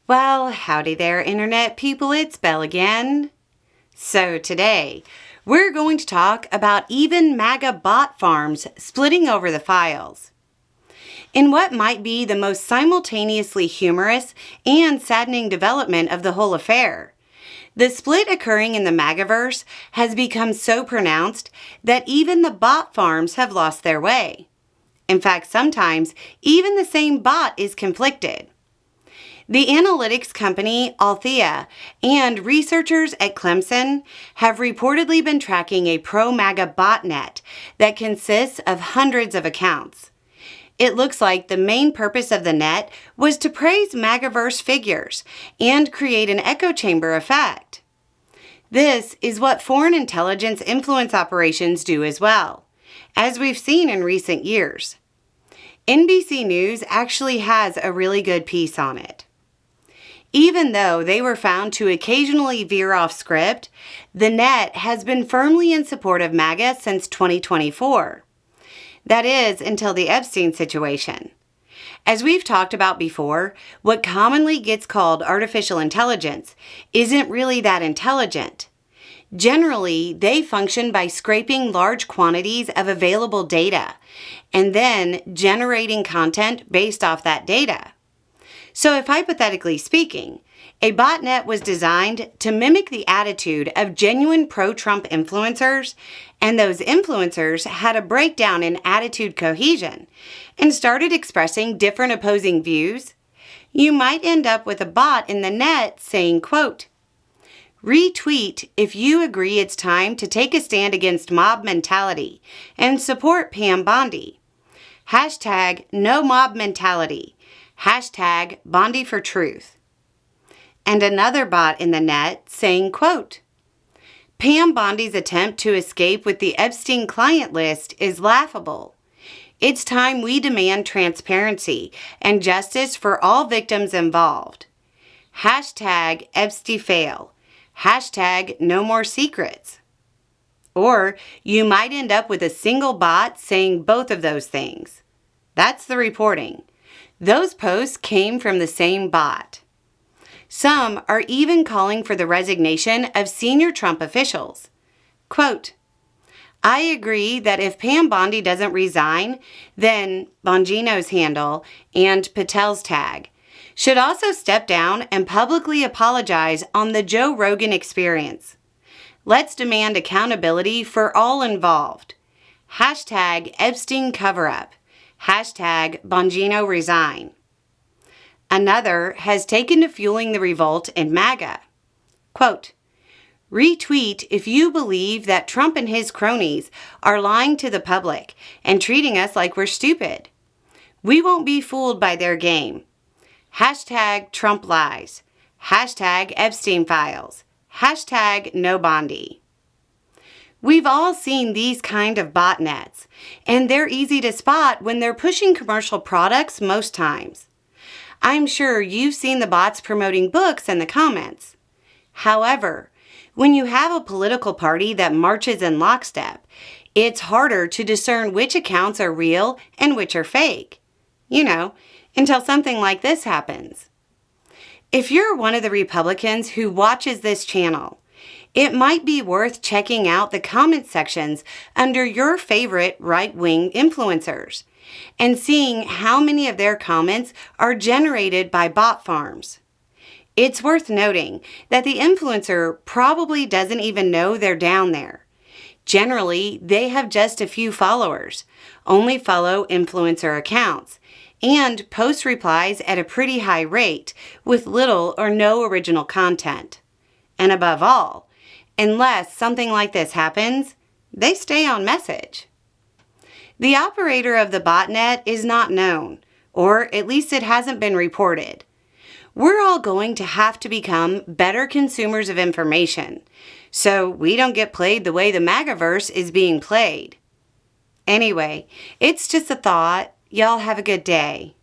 Well, howdy there, Internet people. It's Belle again. So today, we're going to talk about even MAGA bot farms splitting over the files. In what might be the most simultaneously humorous and saddening development of the whole affair, the split occurring in the MAGAverse has become so pronounced that even the bot farms have lost their way. In fact, sometimes even the same bot is conflicted. The analytics company Althea and researchers at Clemson have reportedly been tracking a pro-MAGA botnet that consists of hundreds of accounts. It looks like the main purpose of the net was to praise MAGAverse figures and create an echo chamber effect. This is what foreign intelligence influence operations do as well, as we've seen in recent years. NBC News actually has a really good piece on it. Even though they were found to occasionally veer off script, the net has been firmly in support of MAGA since 2024. That is, until the Epstein situation. As we've talked about before, what commonly gets called artificial intelligence isn't really that intelligent. Generally, they function by scraping large quantities of available data and then generating content based off that data. So if hypothetically speaking, a botnet was designed to mimic the attitude of genuine pro-Trump influencers, and those influencers had a breakdown in attitude cohesion and started expressing different opposing views, you might end up with a bot in the net saying, quote, "Retweet if you agree it's time to take a stand against mob mentality and support Pam Bondi. Hashtag no mob mentality. Hashtag Bondi for truth." And another bot in the net saying, quote, "Pam Bondi's attempt to escape with the Epstein client list is laughable. It's time we demand transparency and justice for all victims involved. Hashtag Epstein fail. Hashtag no more secrets." Or you might end up with a single bot saying both of those things. That's the reporting. Those posts came from the same bot. Some are even calling for the resignation of senior Trump officials. Quote, "I agree that if Pam Bondi doesn't resign, then Bongino's handle and Patel's tag should also step down and publicly apologize on the Joe Rogan Experience. Let's demand accountability for all involved. Hashtag Epstein cover-up. Hashtag Bongino resign." Another has taken to fueling the revolt in MAGA. Quote, "Retweet if you believe that Trump and his cronies are lying to the public and treating us like we're stupid. We won't be fooled by their game. Hashtag Trump lies. Hashtag Epstein files. Hashtag no Bondi." We've all seen these kind of botnets, and they're easy to spot when they're pushing commercial products most times. I'm sure you've seen the bots promoting books in the comments. However, when you have a political party that marches in lockstep, it's harder to discern which accounts are real and which are fake. Until something like this happens. If you're one of the Republicans who watches this channel, it might be worth checking out the comment sections under your favorite right-wing influencers and seeing how many of their comments are generated by bot farms. It's worth noting that the influencer probably doesn't even know they're down there. Generally, they have just a few followers, only follow influencer accounts, and post replies at a pretty high rate with little or no original content. And above all, unless something like this happens, they stay on message. The operator of the botnet is not known, or at least it hasn't been reported. We're all going to have to become better consumers of information, so we don't get played the way the MAGAverse is being played. Anyway, it's just a thought. Y'all have a good day.